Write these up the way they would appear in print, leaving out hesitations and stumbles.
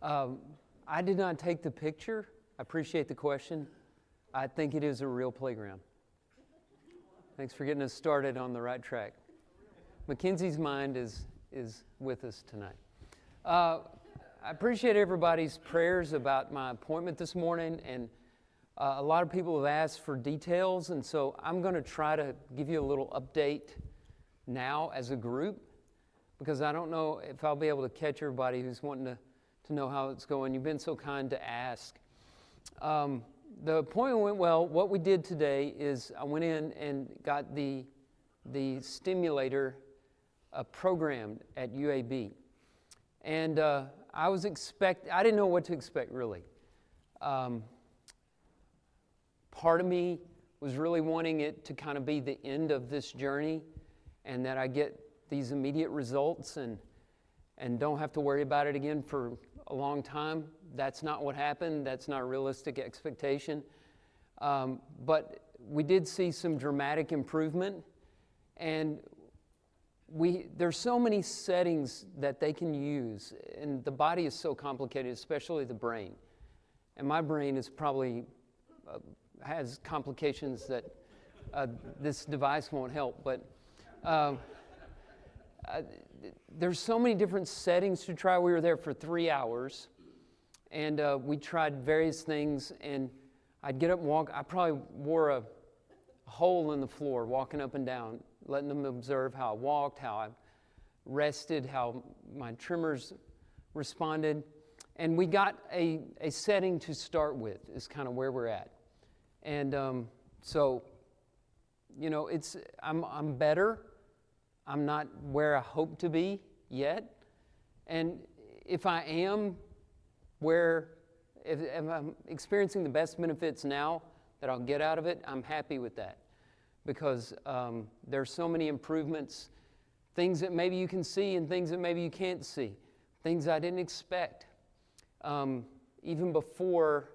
I did not take the picture. I appreciate the question. I think it is a real playground. Thanks for getting us started on the right track. Mackenzie's mind is with us tonight. I appreciate everybody's prayers about my appointment this morning, and a lot of people have asked for details, and so I'm going to try to give you a little update now as a group, because I don't know if I'll be able to catch everybody who's wanting to know how it's going. You've been so kind to ask. The appointment went well. What we did today is I went in and got the stimulator programmed at UAB. And I didn't know what to expect, really. Part of me was really wanting it to kind of be the end of this journey and that I get these immediate results and don't have to worry about it again for a long time. That's not what happened. That's not a realistic expectation. But we did see some dramatic improvement, and there's so many settings that they can use, and the body is so complicated, especially the brain. And my brain is probably has complications that this device won't help, but there's so many different settings to try. We were there for 3 hours, and we tried various things, and I'd get up and walk. I probably wore a hole in the floor walking up and down, letting them observe how I walked, how I rested, how my tremors responded. And we got a setting to start with is kind of where we're at. And so, you know, I'm better. I'm not where I hope to be yet. And if I am if I'm experiencing the best benefits now that I'll get out of it, I'm happy with that. Because there's so many improvements, things that maybe you can see and things that maybe you can't see, things I didn't expect. Even before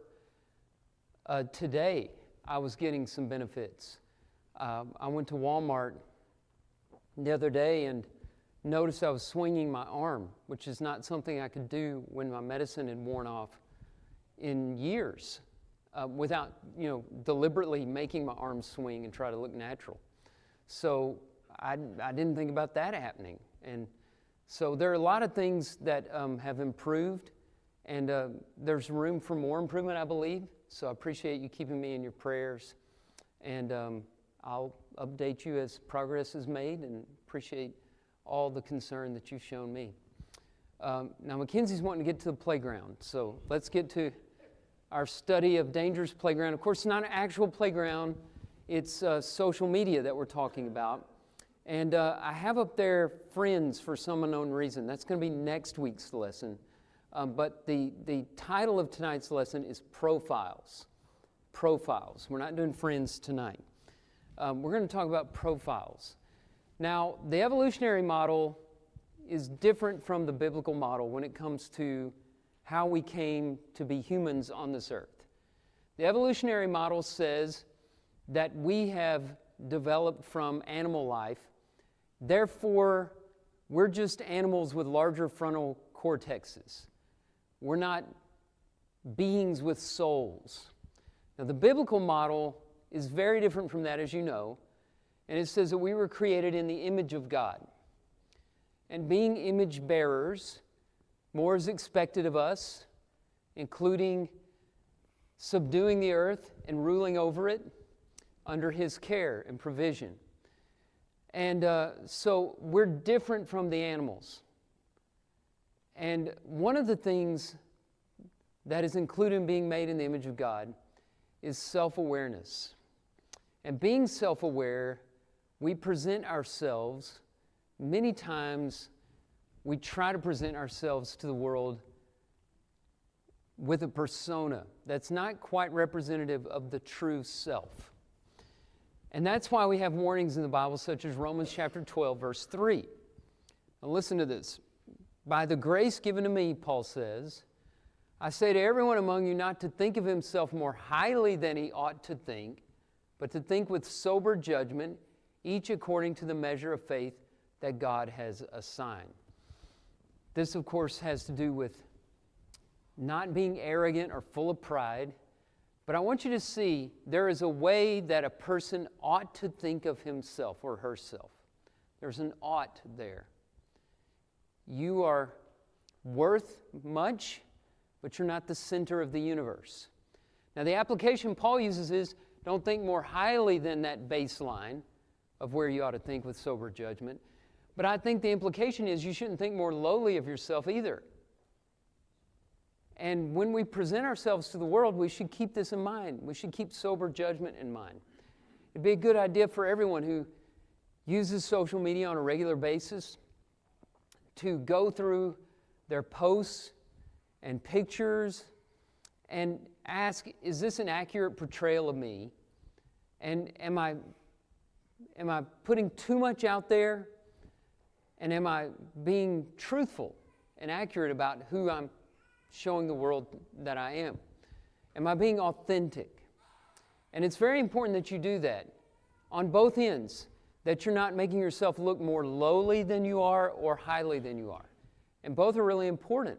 today, I was getting some benefits. I went to Walmart the other day and noticed I was swinging my arm, which is not something I could do when my medicine had worn off in years, without deliberately making my arm swing and try to look natural. So I didn't think about that happening. And so there are a lot of things that have improved, and there's room for more improvement, I believe. So I appreciate you keeping me in your prayers, and I'll update you as progress is made, and appreciate all the concern that you've shown me. Now, Mackenzie's wanting to get to the playground, so let's get to our study of dangerous playground. Of course, it's not an actual playground. It's social media that we're talking about. And I have up there friends for some unknown reason. That's going to be next week's lesson. But the title of tonight's lesson is Profiles. Profiles. We're not doing friends tonight. We're going to talk about profiles. Now, the evolutionary model is different from the biblical model when it comes to how we came to be humans on this earth. The evolutionary model says that we have developed from animal life. Therefore, we're just animals with larger frontal cortexes. We're not beings with souls. Now, the biblical model is very different from that, as you know, and it says that we were created in the image of God. And being image bearers, more is expected of us, including subduing the earth and ruling over it under His care and provision. And so we're different from the animals. And one of the things that is included in being made in the image of God is self-awareness. And being self-aware, we present ourselves, many times we try to present ourselves to the world with a persona that's not quite representative of the true self. And that's why we have warnings in the Bible, such as Romans chapter 12, verse 3. Now listen to this. By the grace given to me, Paul says, I say to everyone among you not to think of himself more highly than he ought to think, but to think with sober judgment, each according to the measure of faith that God has assigned. This, of course, has to do with not being arrogant or full of pride. But I want you to see there is a way that a person ought to think of himself or herself. There's an ought there. You are worth much, but you're not the center of the universe. Now, the application Paul uses is, don't think more highly than that baseline of where you ought to think with sober judgment. But I think the implication is you shouldn't think more lowly of yourself either. And when we present ourselves to the world, we should keep this in mind. We should keep sober judgment in mind. It'd be a good idea for everyone who uses social media on a regular basis to go through their posts and pictures and ask, is this an accurate portrayal of me? And am I putting too much out there? And am I being truthful and accurate about who I'm showing the world that I am? Am I being authentic? And it's very important that you do that on both ends, that you're not making yourself look more lowly than you are or highly than you are. And both are really important.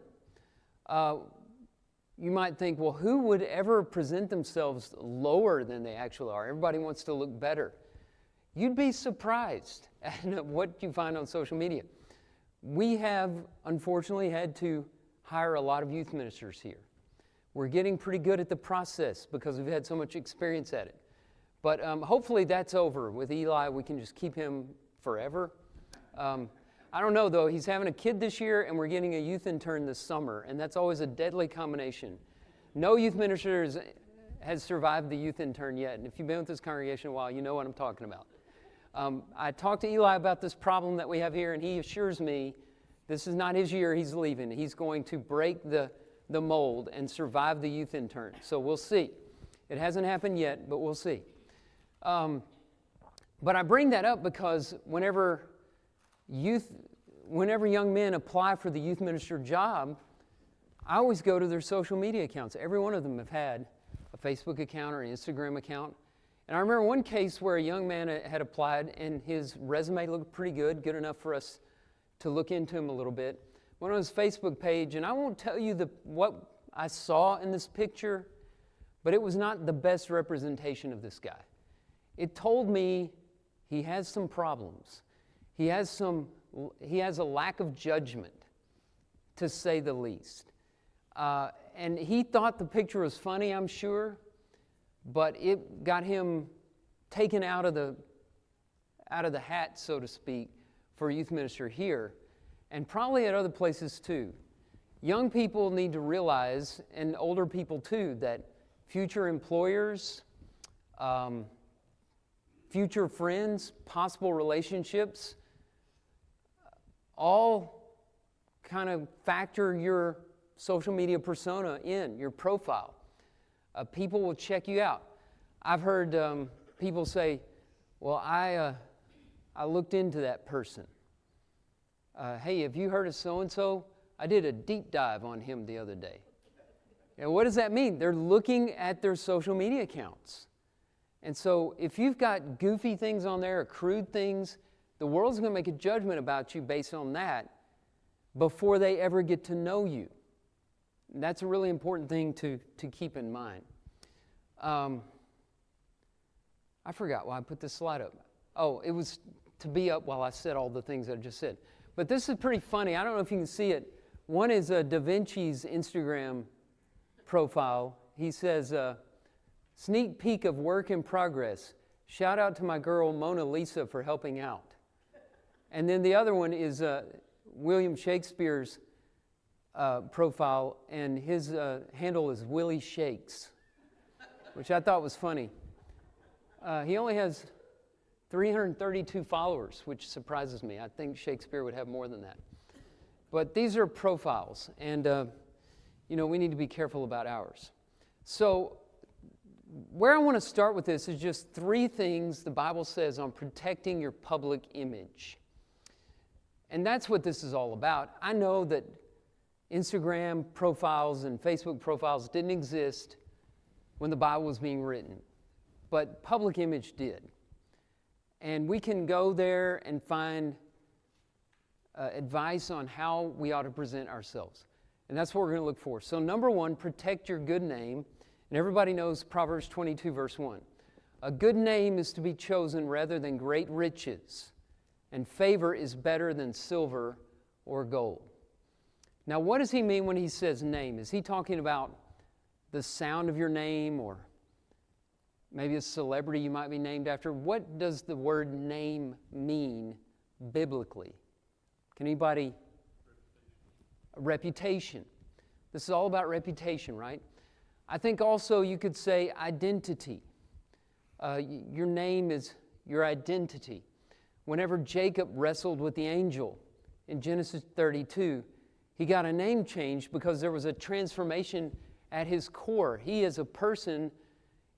You might think, well, who would ever present themselves lower than they actually are? Everybody wants to look better. You'd be surprised at what you find on social media. We have, unfortunately, had to hire a lot of youth ministers here. We're getting pretty good at the process because we've had so much experience at it. But hopefully that's over. With Eli, we can just keep him forever. I don't know, though. He's having a kid this year, and we're getting a youth intern this summer, and that's always a deadly combination. No youth minister has survived the youth intern yet, and if you've been with this congregation a while, you know what I'm talking about. I talked to Eli about this problem that we have here, and he assures me this is not his year he's leaving. He's going to break the mold and survive the youth intern. So we'll see. It hasn't happened yet, but we'll see. But I bring that up because whenever young men apply for the youth minister job, I always go to their social media accounts. Every one of them have had a Facebook account or an Instagram account. And I remember one case where a young man had applied and his resume looked pretty good enough for us to look into him a little bit. Went on his Facebook page, and I won't tell you what I saw in this picture, but it was not the best representation of this guy. It told me he has some problems. He has a lack of judgment, to say the least. And he thought the picture was funny, I'm sure, but it got him taken out of the hat, so to speak, for a youth minister here, and probably at other places too. Young people need to realize, and older people too, that future employers, future friends, possible relationships, all kind of factor your social media persona in, your profile. People will check you out. I've heard people say, well, I looked into that person. Hey, have you heard of so-and-so? I did a deep dive on him the other day. And what does that mean? They're looking at their social media accounts. And so if you've got goofy things on there or crude things, the world's going to make a judgment about you based on that before they ever get to know you. And that's a really important thing to keep in mind. I forgot why I put this slide up. Oh, it was to be up while I said all the things I just said. But this is pretty funny. I don't know if you can see it. One is Da Vinci's Instagram profile. He says, sneak peek of work in progress. Shout out to my girl Mona Lisa for helping out. And then the other one is William Shakespeare's profile, and his handle is Willie Shakes, which I thought was funny. He only has 332 followers, which surprises me. I think Shakespeare would have more than that. But these are profiles, and we need to be careful about ours. So where I want to start with this is just 3 things the Bible says on protecting your public image. And that's what this is all about. I know that Instagram profiles and Facebook profiles didn't exist when the Bible was being written, but public image did. And we can go there and find advice on how we ought to present ourselves. And that's what we're going to look for. So number one, protect your good name. And everybody knows Proverbs 22, verse 1. A good name is to be chosen rather than great riches, and favor is better than silver or gold. Now, what does he mean when he says name? Is he talking about the sound of your name, or maybe a celebrity you might be named after? What does the word name mean biblically? Can anybody? Reputation. This is all about reputation, right? I think also you could say identity. Your name is your identity. Whenever Jacob wrestled with the angel in Genesis 32, he got a name change because there was a transformation at his core. He, as a person,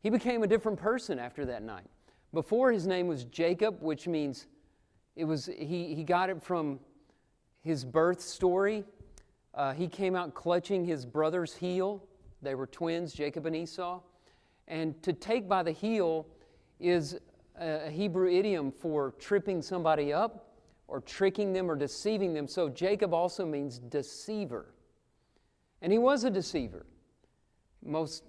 he became a different person after that night. Before, his name was Jacob, which means he got it from his birth story. He came out clutching his brother's heel. They were twins, Jacob and Esau. And to take by the heel is a Hebrew idiom for tripping somebody up or tricking them or deceiving them. So Jacob also means deceiver. And he was a deceiver. Most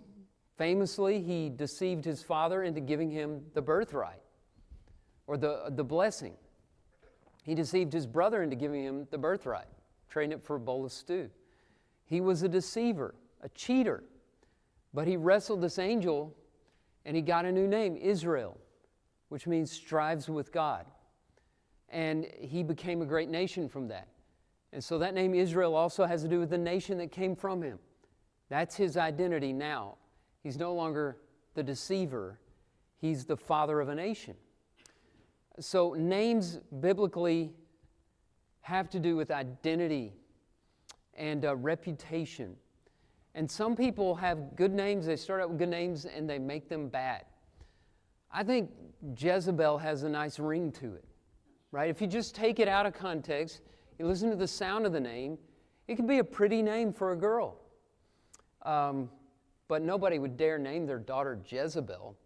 famously, he deceived his father into giving him the birthright or the blessing. He deceived his brother into giving him the birthright, trading it for a bowl of stew. He was a deceiver, a cheater. But he wrestled this angel and he got a new name, Israel, which means strives with God. And he became a great nation from that. And so that name Israel also has to do with the nation that came from him. That's his identity now. He's no longer the deceiver. He's the father of a nation. So names biblically have to do with identity and reputation. And some people have good names, they start out with good names and they make them bad. I think Jezebel has a nice ring to it, right? If you just take it out of context, you listen to the sound of the name, it could be a pretty name for a girl. But nobody would dare name their daughter Jezebel.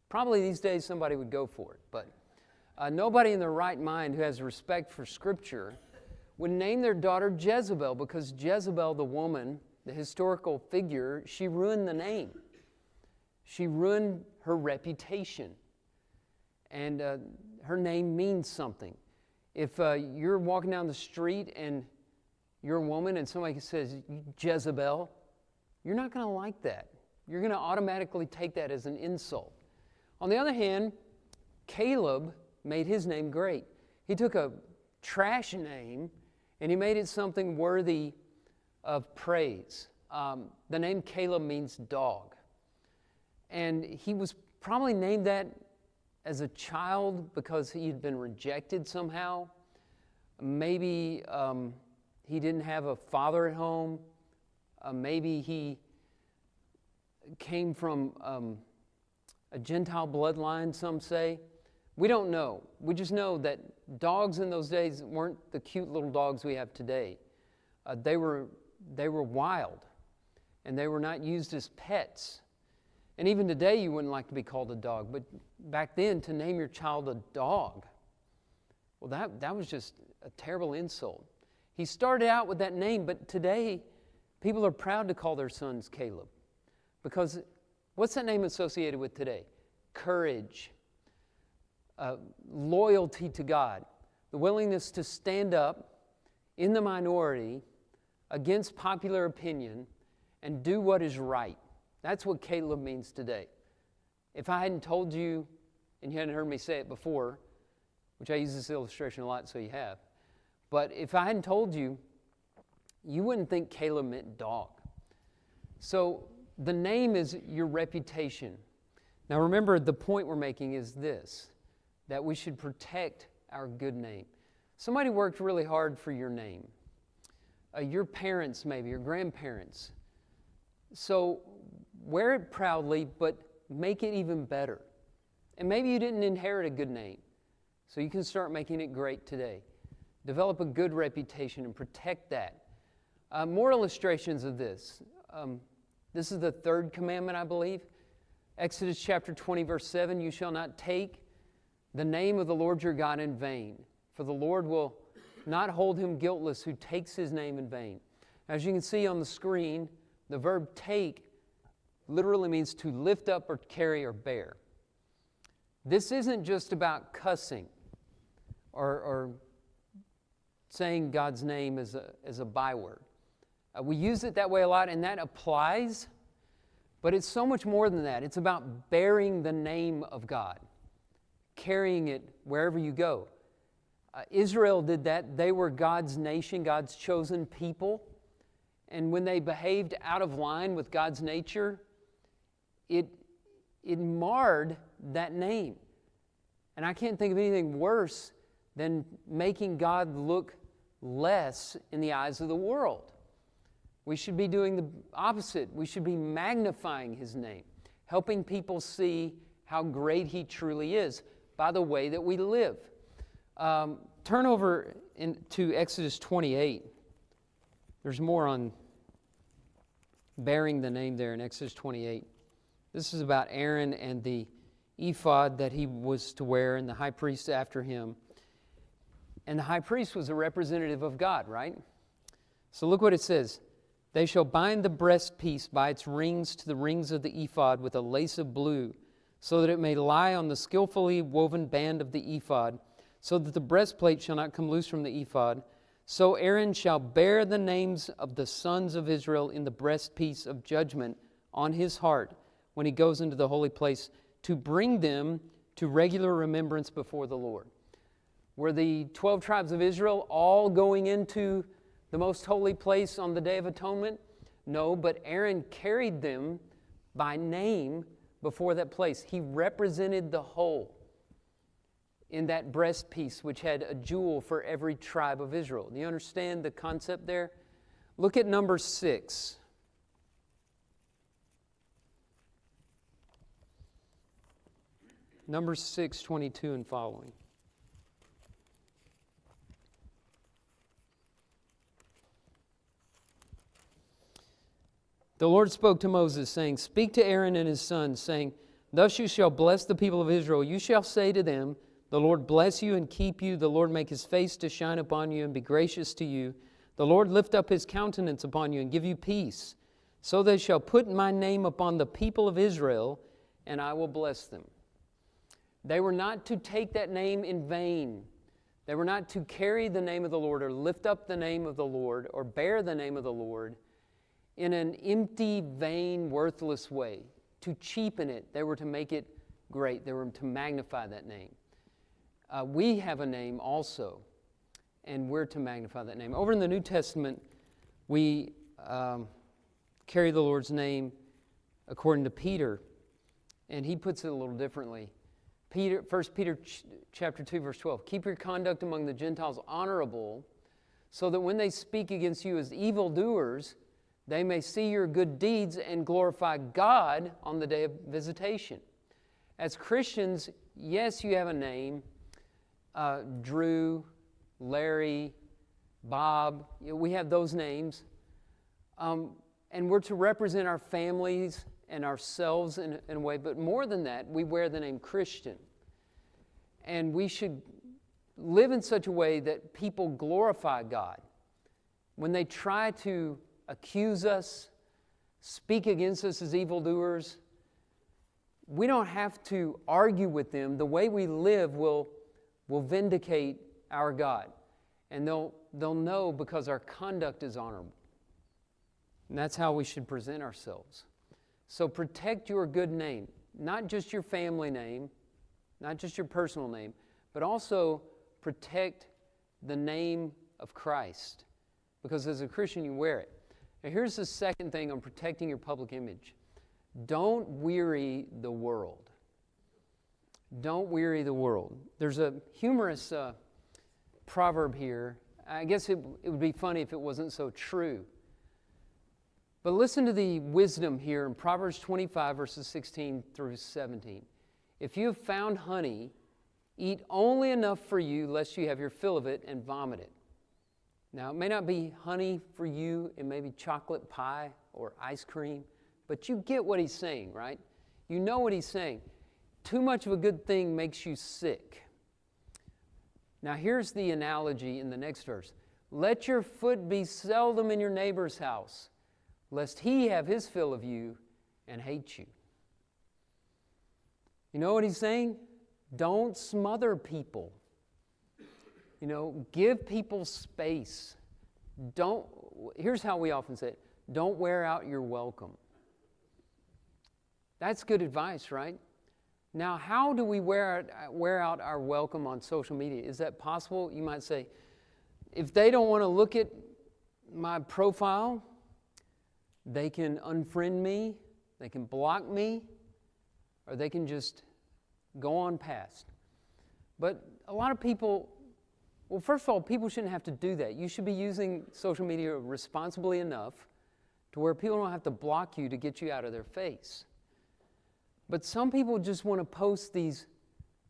Probably these days somebody would go for it, but nobody in their right mind who has respect for Scripture would name their daughter Jezebel, because Jezebel, the woman, the historical figure, she ruined the name. She ruined her reputation. And her name means something. If you're walking down the street and you're a woman and somebody says, Jezebel, you're not going to like that. You're going to automatically take that as an insult. On the other hand, Caleb made his name great. He took a trash name and he made it something worthy of praise. The name Caleb means dog. And he was probably named that as a child because he had been rejected somehow. Maybe he didn't have a father at home. Maybe he came from a Gentile bloodline, some say. We don't know. We just know that dogs in those days weren't the cute little dogs we have today. They were wild, and they were not used as pets. And even today, you wouldn't like to be called a dog. But back then, to name your child a dog, well, that was just a terrible insult. He started out with that name, but today, people are proud to call their sons Caleb. Because what's that name associated with today? Courage, loyalty to God, the willingness to stand up in the minority against popular opinion and do what is right. That's what Caleb means today. If I hadn't told you, and you hadn't heard me say it before, which I use this illustration a lot, so you have, but if I hadn't told you, you wouldn't think Caleb meant dog. So the name is your reputation. Now remember, the point we're making is this, that we should protect our good name. Somebody worked really hard for your name. Your parents, maybe, your grandparents. So wear it proudly, but make it even better. And maybe you didn't inherit a good name, so you can start making it great today. Develop a good reputation and protect that. More illustrations of this. This is the third commandment, I believe. Exodus chapter 20, verse 7, you shall not take the name of the Lord your God in vain, for the Lord will not hold him guiltless who takes his name in vain. As you can see on the screen, the verb take literally means to lift up or carry or bear. This isn't just about cussing or saying God's name as a byword. We use it that way a lot, and that applies, but it's so much more than that. It's about bearing the name of God, carrying it wherever you go. Israel did that. They were God's nation, God's chosen people. And when they behaved out of line with God's nature, it marred that name. And I can't think of anything worse than making God look less in the eyes of the world. We should be doing the opposite. We should be magnifying His name, helping people see how great He truly is by the way that we live. Turn over to Exodus 28. There's more on bearing the name there in Exodus 28. This is about Aaron and the ephod that he was to wear and the high priest after him. And the high priest was a representative of God, right? So look what it says. They shall bind the breastpiece by its rings to the rings of the ephod with a lace of blue, so that it may lie on the skillfully woven band of the ephod, so that the breastplate shall not come loose from the ephod. So Aaron shall bear the names of the sons of Israel in the breastpiece of judgment on his heart when he goes into the holy place, to bring them to regular remembrance before the Lord. Were the 12 tribes of Israel all going into the most holy place on the Day of Atonement? No, but Aaron carried them by name before that place. He represented the whole in that breastpiece, which had a jewel for every tribe of Israel. Do you understand the concept there? Look at number 6. Numbers 6, 22 and following. The Lord spoke to Moses, saying, Speak to Aaron and his sons, saying, Thus you shall bless the people of Israel. You shall say to them, The Lord bless you and keep you. The Lord make His face to shine upon you and be gracious to you. The Lord lift up His countenance upon you and give you peace. So they shall put my name upon the people of Israel, and I will bless them. They were not to take that name in vain. They were not to carry the name of the Lord or lift up the name of the Lord or bear the name of the Lord in an empty, vain, worthless way. To cheapen it, they were to make it great. They were to magnify that name. We have a name also, and we're to magnify that name. Over in the New Testament, we carry the Lord's name according to Peter, and he puts it a little differently. 1 Peter chapter 2, verse 12, Keep your conduct among the Gentiles honorable, so that when they speak against you as evildoers, they may see your good deeds and glorify God on the day of visitation. As Christians, yes, you have a name, Drew, Larry, Bob. We have those names. And we're to represent our families and ourselves in a way. But more than that, we wear the name Christian. And we should live in such a way that people glorify God. When they try to accuse us, speak against us as evildoers, we don't have to argue with them. The way we live will vindicate our God. And they'll know because our conduct is honorable. And that's how we should present ourselves. So protect your good name, not just your family name, not just your personal name, but also protect the name of Christ. Because as a Christian, you wear it. Now here's the second thing on protecting your public image. Don't weary the world. Don't weary the world. There's a humorous proverb here. I guess it would be funny if it wasn't so true. But listen to the wisdom here in Proverbs 25, verses 16 through 17. If you have found honey, eat only enough for you, lest you have your fill of it and vomit it. Now, it may not be honey for you, it may be chocolate pie or ice cream, but you get what he's saying, right? You know what he's saying. Too much of a good thing makes you sick. Now, here's the analogy in the next verse. Let your foot be seldom in your neighbor's house, lest he have his fill of you and hate you. You know what he's saying? Don't smother people. Give people space. Here's how we often say it. Don't wear out your welcome. That's good advice, right? Now, how do we wear out our welcome on social media? Is that possible? You might say, if they don't want to look at my profile, they can unfriend me, they can block me, or they can just go on past. But a lot of people, well, first of all, people shouldn't have to do that. You should be using social media responsibly enough to where people don't have to block you to get you out of their face. But some people just want to post these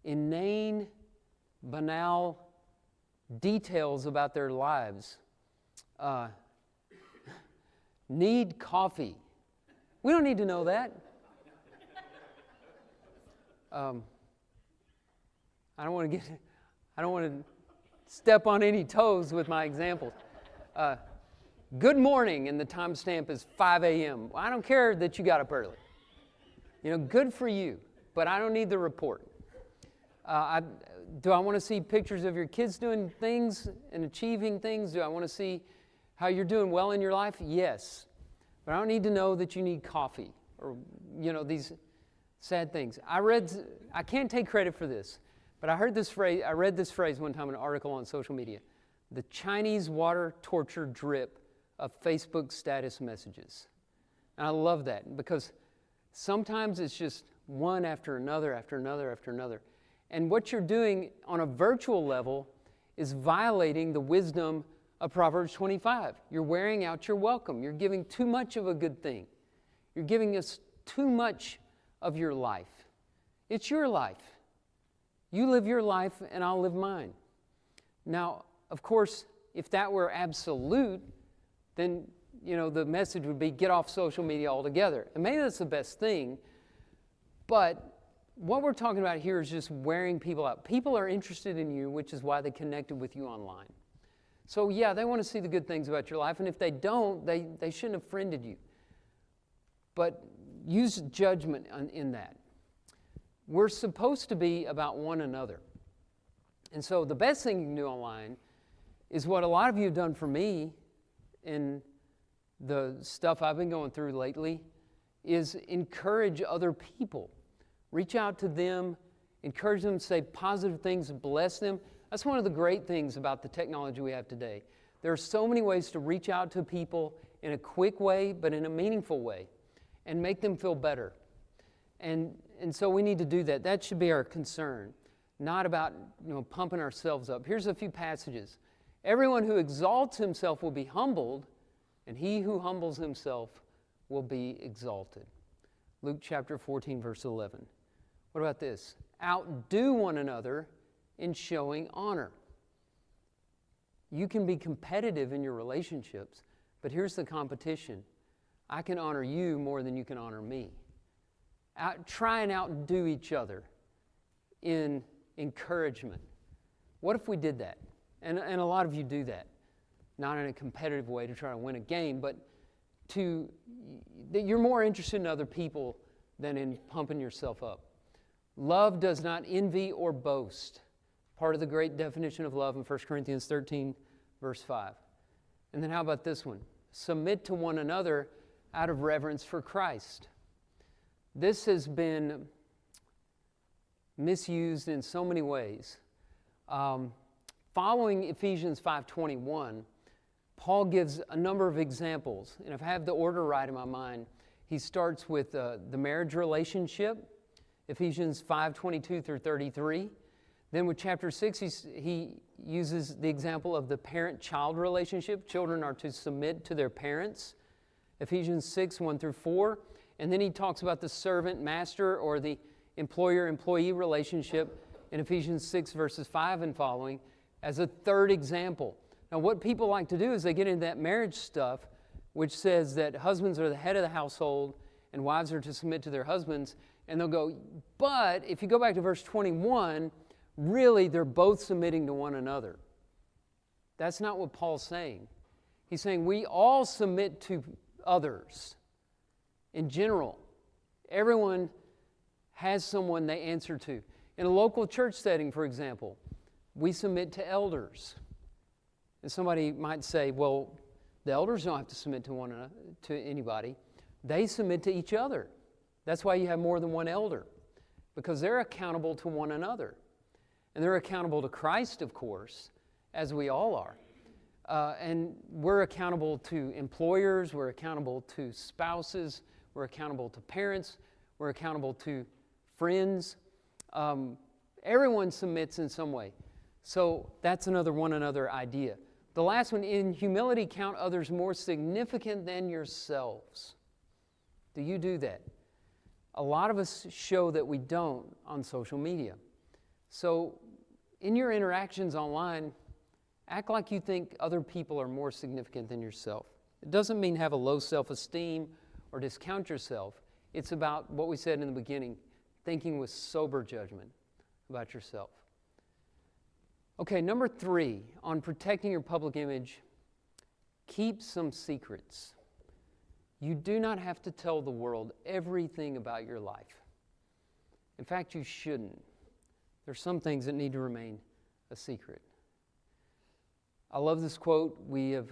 inane, banal details about their lives. Need coffee. We don't need to know that. I don't want to step on any toes with my examples. Good morning, and the timestamp is 5 a.m. I don't care that you got up early. Good for you, but I don't need the report. Do I want to see pictures of your kids doing things and achieving things? Do I want to see how you're doing well in your life? Yes. But I don't need to know that you need coffee or, these sad things. I can't take credit for this, but I read this phrase one time in an article on social media. The Chinese water torture drip of Facebook status messages. And I love that because sometimes it's just one after another, after another, after another. And what you're doing on a virtual level is violating the wisdom of Proverbs 25. You're wearing out your welcome. You're giving too much of a good thing. You're giving us too much of your life. It's your life. You live your life and I'll live mine. Now, of course, if that were absolute, then the message would be get off social media altogether. And maybe that's the best thing, but what we're talking about here is just wearing people out. People are interested in you, which is why they connected with you online. So yeah, they want to see the good things about your life, and if they don't, they shouldn't have friended you. But use judgment in that. We're supposed to be about one another. And so the best thing you can do online is what a lot of you have done for me in the stuff I've been going through lately, is encourage other people. Reach out to them, encourage them to say positive things, bless them. That's one of the great things about the technology we have today. There are so many ways to reach out to people in a quick way, but in a meaningful way, and make them feel better. And so we need to do that. That should be our concern, not about pumping ourselves up. Here's a few passages. Everyone who exalts himself will be humbled, and he who humbles himself will be exalted. Luke chapter 14, verse 11. What about this? Outdo one another in showing honor. You can be competitive in your relationships, but here's the competition. I can honor you more than you can honor me. Try and outdo each other in encouragement. What if we did that? And a lot of you do that. Not in a competitive way to try to win a game, but that you're more interested in other people than in pumping yourself up. Love does not envy or boast. Part of the great definition of love in 1 Corinthians 13, verse 5. And then how about this one? Submit to one another out of reverence for Christ. This has been misused in so many ways. Following Ephesians 5:21, Paul gives a number of examples. And if I have the order right in my mind, he starts with the marriage relationship, Ephesians 5:22 through 33. Then with chapter 6, he uses the example of the parent-child relationship. Children are to submit to their parents, Ephesians 6, 1 through 4. And then he talks about the servant-master or the employer-employee relationship in Ephesians 6, verses 5 and following as a third example. Now, what people like to do is they get into that marriage stuff, which says that husbands are the head of the household and wives are to submit to their husbands, and they'll go, but if you go back to verse 21, really they're both submitting to one another. That's not what Paul's saying. He's saying we all submit to others in general. Everyone has someone they answer to. In a local church setting, for example, we submit to elders. And somebody might say, well, the elders don't have to submit to one another, to anybody. They submit to each other. That's why you have more than one elder, because they're accountable to one another. And they're accountable to Christ, of course, as we all are. And we're accountable to employers, we're accountable to spouses, we're accountable to parents, we're accountable to friends. Everyone submits in some way. So that's another one another idea. The last one, in humility, count others more significant than yourselves. Do you do that? A lot of us show that we don't on social media. So in your interactions online, act like you think other people are more significant than yourself. It doesn't mean have a low self-esteem or discount yourself. It's about what we said in the beginning, thinking with sober judgment about yourself. Okay, number 3, on protecting your public image, keep some secrets. You do not have to tell the world everything about your life. In fact, you shouldn't. There's some things that need to remain a secret. I love this quote. We have,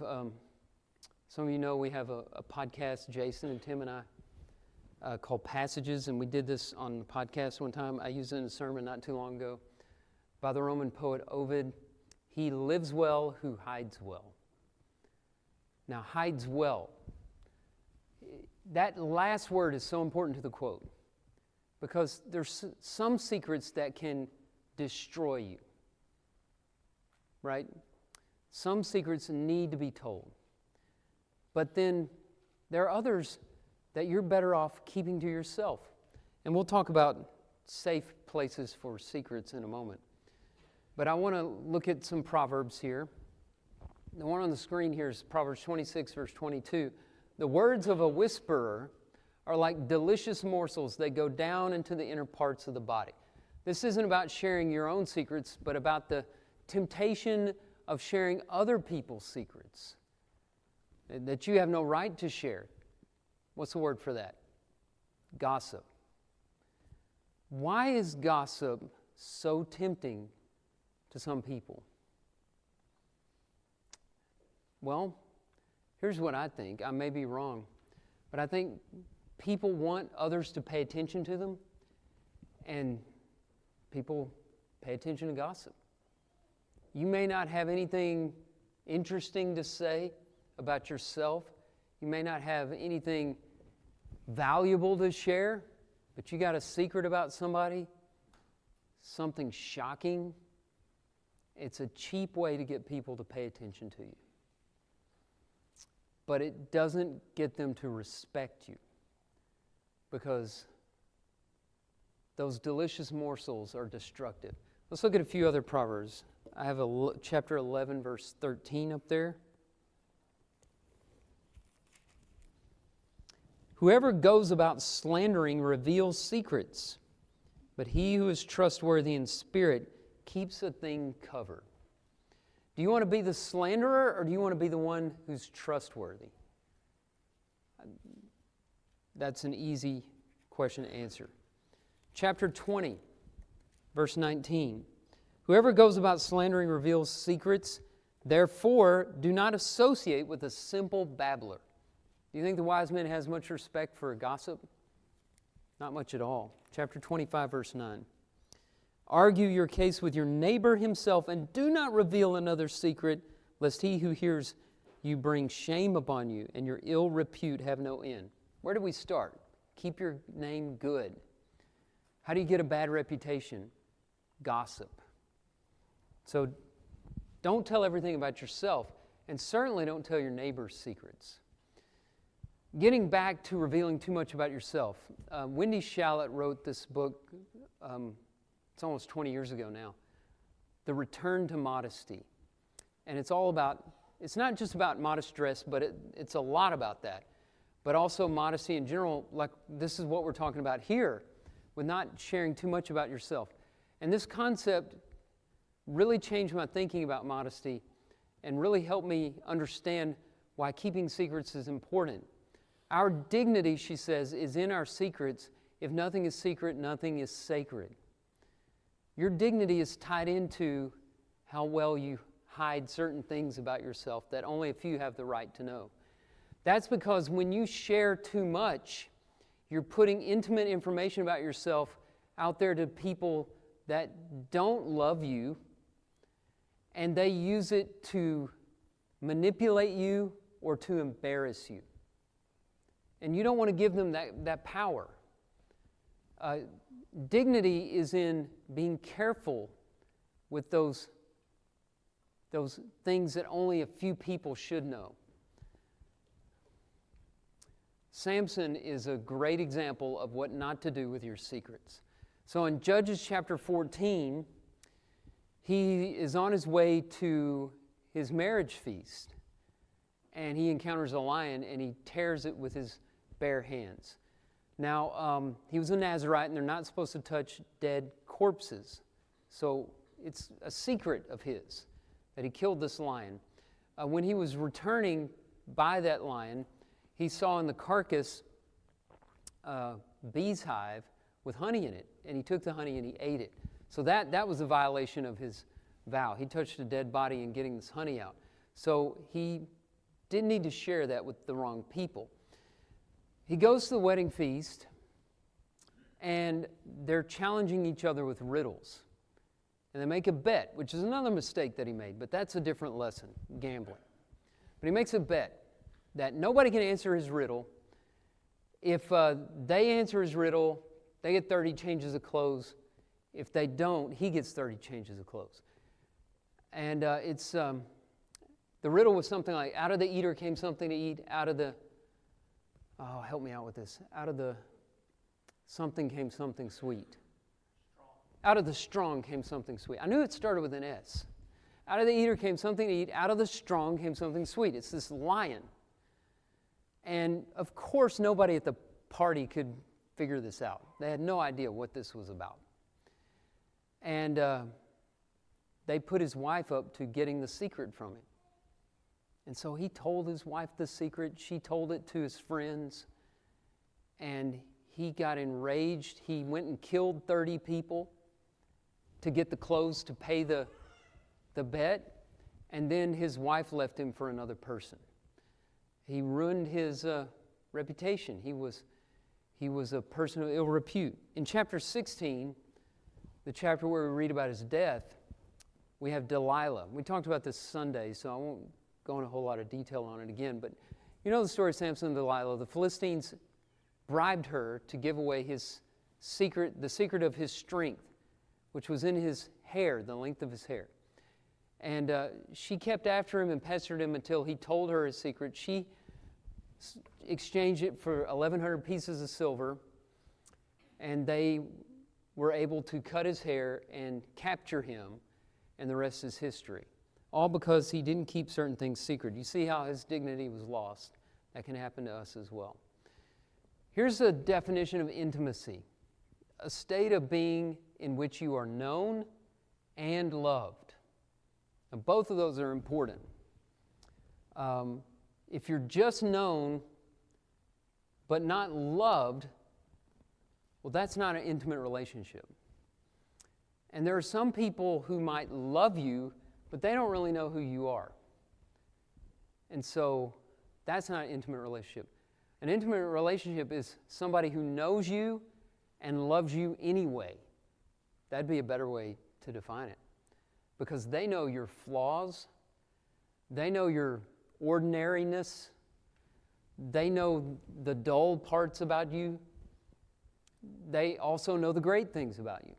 some of you know we have a podcast, Jason and Tim and I, called Passages, and we did this on the podcast one time. I used it in a sermon not too long ago by the Roman poet Ovid. He lives well who hides well. Now, hides well. That last word is so important to the quote because there's some secrets that can destroy you, right? Some secrets need to be told. But then there are others that you're better off keeping to yourself. And we'll talk about safe places for secrets in a moment. But I want to look at some Proverbs here. The one on the screen here is Proverbs 26, verse 22. The words of a whisperer are like delicious morsels. They go down into the inner parts of the body. This isn't about sharing your own secrets, but about the temptation of sharing other people's secrets that you have no right to share. What's the word for that? Gossip. Why is gossip so tempting to some people? Well, here's what I think. I may be wrong, but I think people want others to pay attention to them, and people pay attention to gossip. You may not have anything interesting to say about yourself. You may not have anything valuable to share, but you got a secret about somebody, something shocking. It's a cheap way to get people to pay attention to you. But it doesn't get them to respect you because those delicious morsels are destructive. Let's look at a few other Proverbs. I have chapter 11, verse 13 up there. Whoever goes about slandering reveals secrets, but he who is trustworthy in spirit keeps a thing covered. Do you want to be the slanderer, or do you want to be the one who's trustworthy? That's an easy question to answer. Chapter 20, verse 19. Whoever goes about slandering reveals secrets. Therefore, do not associate with a simple babbler. Do you think the wise man has much respect for a gossip? Not much at all. Chapter 25, verse 9. Argue your case with your neighbor himself, and do not reveal another's secret, lest he who hears you bring shame upon you, and your ill repute have no end. Where do we start? Keep your name good. How do you get a bad reputation? Gossip. So don't tell everything about yourself, and certainly don't tell your neighbor's secrets. Getting back to revealing too much about yourself, Wendy Shallot wrote this book, it's almost 20 years ago now, The Return to Modesty. And it's all about, it's not just about modest dress, but it's a lot about that. But also modesty in general, like this is what we're talking about here, with not sharing too much about yourself. And this concept really changed my thinking about modesty. and really helped me understand why keeping secrets is important. Our dignity, she says, is in our secrets. If nothing is secret, nothing is sacred. Your dignity is tied into how well you hide certain things about yourself that only a few have the right to know. That's because when you share too much, you're putting intimate information about yourself out there to people that don't love you, and they use it to manipulate you or to embarrass you. And you don't want to give them that power. Dignity is in being careful with those things that only a few people should know. Samson is a great example of what not to do with your secrets. So in Judges chapter 14, he is on his way to his marriage feast, and he encounters a lion, and he tears it with his bare hands. Now, he was a Nazirite, and they're not supposed to touch dead corpses. So it's a secret of his that he killed this lion. When he was returning by that lion, he saw in the carcass a bee's hive with honey in it, and he took the honey and he ate it. So that was a violation of his vow. He touched a dead body in getting this honey out. So he didn't need to share that with the wrong people. He goes to the wedding feast, and they're challenging each other with riddles. And they make a bet, which is another mistake that he made, but that's a different lesson, gambling. But he makes a bet that nobody can answer his riddle. If they answer his riddle, they get 30 changes of clothes. If they don't, he gets 30 changes of clothes. And the riddle was something like, out of the eater came something to eat, out of the, oh, help me out with this, out of the something came something sweet. Out of the strong came something sweet. I knew it started with an S. Out of the eater came something to eat, out of the strong came something sweet. It's this lion. And of course, nobody at the party could figure this out. They had no idea what this was about. And they put his wife up to getting the secret from him. And so he told his wife the secret. She told it to his friends. And he got enraged. He went and killed 30 people to get the clothes to pay the bet. And then his wife left him for another person. He ruined his reputation. He was a person of ill repute. In chapter 16, the chapter where we read about his death, we have Delilah. We talked about this Sunday, so I won't go into a whole lot of detail on it again. But you know the story of Samson and Delilah. The Philistines bribed her to give away his secret, the secret of his strength, which was in his hair, the length of his hair. And she kept after him and pestered him until he told her his secret. She exchanged it for 1,100 pieces of silver, and they were able to cut his hair and capture him, and the rest is history. All because he didn't keep certain things secret. You see how his dignity was lost. That can happen to us as well. Here's a definition of intimacy: a state of being in which you are known and loved. Now, both of those are important. If you're just known but not loved, well, that's not an intimate relationship. And there are some people who might love you, but they don't really know who you are. And so that's not an intimate relationship. An intimate relationship is somebody who knows you and loves you anyway. That'd be a better way to define it. Because they know your flaws, they know your ordinariness, they know the dull parts about you, they also know the great things about you.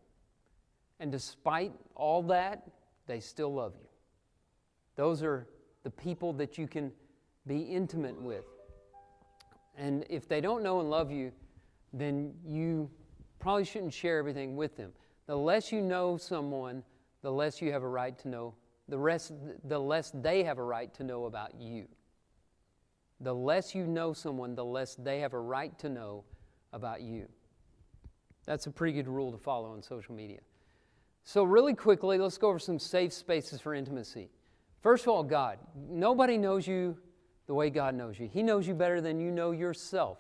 And despite all that, they still love you. Those are the people that you can be intimate with. And if they don't know and love you, then you probably shouldn't share everything with them. The less you know someone, the less you have a right to know. The less they have a right to know about you. The less you know someone, the less they have a right to know about you. That's a pretty good rule to follow on social media. So really quickly, let's go over some safe spaces for intimacy. First of all, God. Nobody knows you the way God knows you. He knows you better than you know yourself.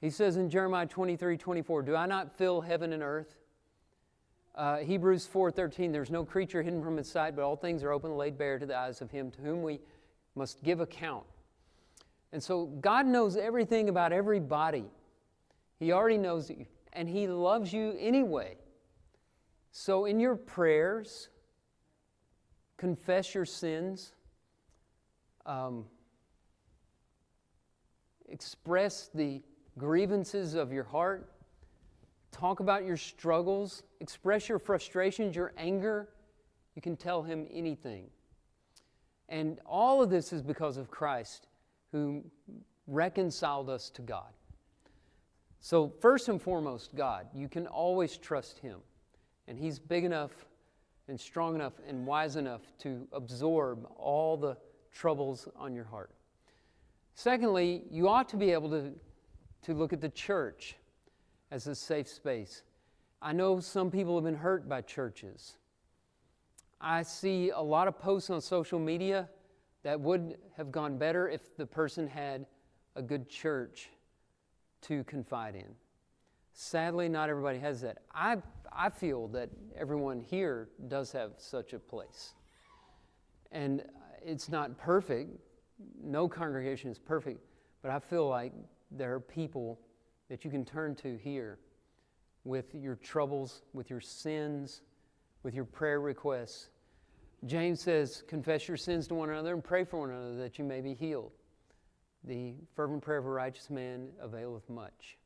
He says in Jeremiah 23:24, do I not fill heaven and earth? Hebrews 4:13, there's no creature hidden from his sight, but all things are open and laid bare to the eyes of him to whom we must give account. And so God knows everything about everybody. He already knows you, and He loves you anyway. So in your prayers, confess your sins, express the grievances of your heart, talk about your struggles, express your frustrations, your anger. You can tell Him anything. And all of this is because of Christ, who reconciled us to God. So first and foremost, God. You can always trust Him. And He's big enough and strong enough and wise enough to absorb all the troubles on your heart. Secondly, you ought to be able to look at the church as a safe space. I know some people have been hurt by churches. I see a lot of posts on social media that would have gone better if the person had a good church to confide in. Sadly, not everybody has that. I feel that everyone here does have such a place. And it's not perfect. No congregation is perfect. But I feel like there are people that you can turn to here with your troubles, with your sins, with your prayer requests. James says, confess your sins to one another and pray for one another that you may be healed. The fervent prayer of a righteous man availeth much.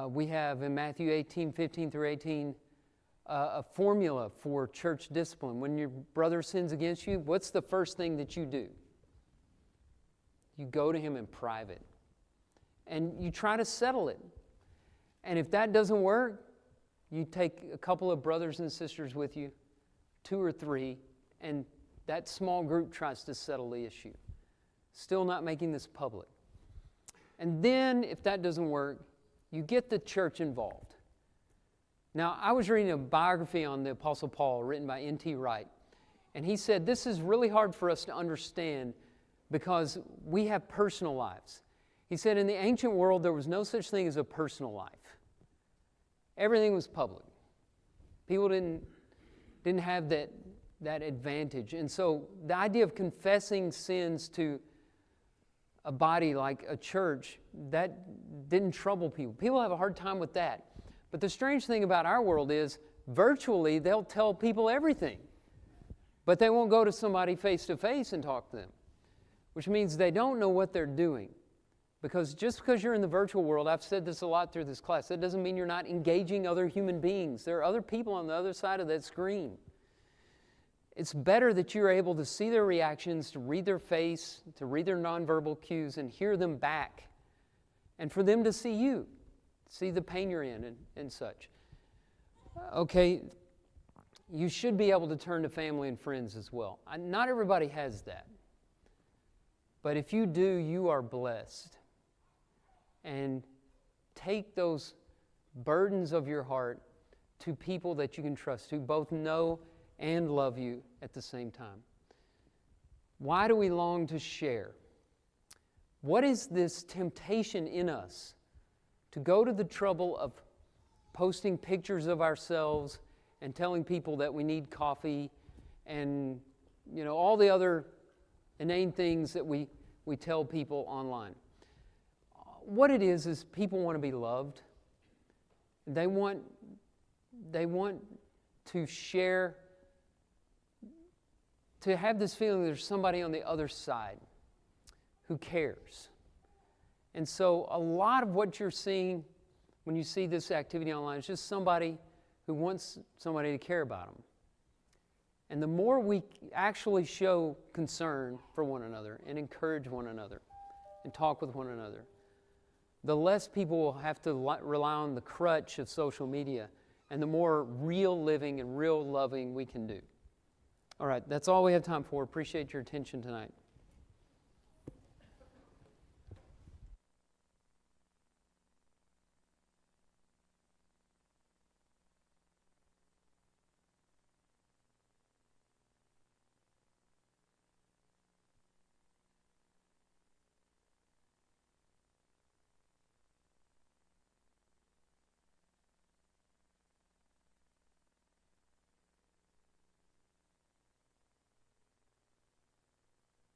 We have in Matthew 18:15 through 18, a formula for church discipline. When your brother sins against you, what's the first thing that you do? You go to him in private. And you try to settle it. And if that doesn't work, you take a couple of brothers and sisters with you, 2 or 3, and that small group tries to settle the issue. Still not making this public. And then, if that doesn't work, you get the church involved. Now, I was reading a biography on the Apostle Paul written by N.T. Wright, and he said this is really hard for us to understand because we have personal lives. He said in the ancient world there was no such thing as a personal life. Everything was public. People didn't have that advantage. And so the idea of confessing sins to a body like a church, that didn't trouble people. People have a hard time with that. But the strange thing about our world is virtually they'll tell people everything. But they won't go to somebody face to face and talk to them, which means they don't know what they're doing. Because just because you're in the virtual world, I've said this a lot through this class, that doesn't mean you're not engaging other human beings. There are other people on the other side of that screen. It's better that you're able to see their reactions, to read their face, to read their nonverbal cues, and hear them back. And for them to see you, see the pain you're in and such. Okay, you should be able to turn to family and friends as well. Not everybody has that. But if you do, you are blessed. And take those burdens of your heart to people that you can trust, who both know and love you at the same time. Why do we long to share? What is this temptation in us to go to the trouble of posting pictures of ourselves and telling people that we need coffee and, all the other inane things that we tell people online? What it is people want to be loved. They want to share, to have this feeling there's somebody on the other side who cares. And so a lot of what you're seeing when you see this activity online is just somebody who wants somebody to care about them. And the more we actually show concern for one another and encourage one another and talk with one another, the less people will have to rely on the crutch of social media and the more real living and real loving we can do. All right, that's all we have time for. Appreciate your attention tonight.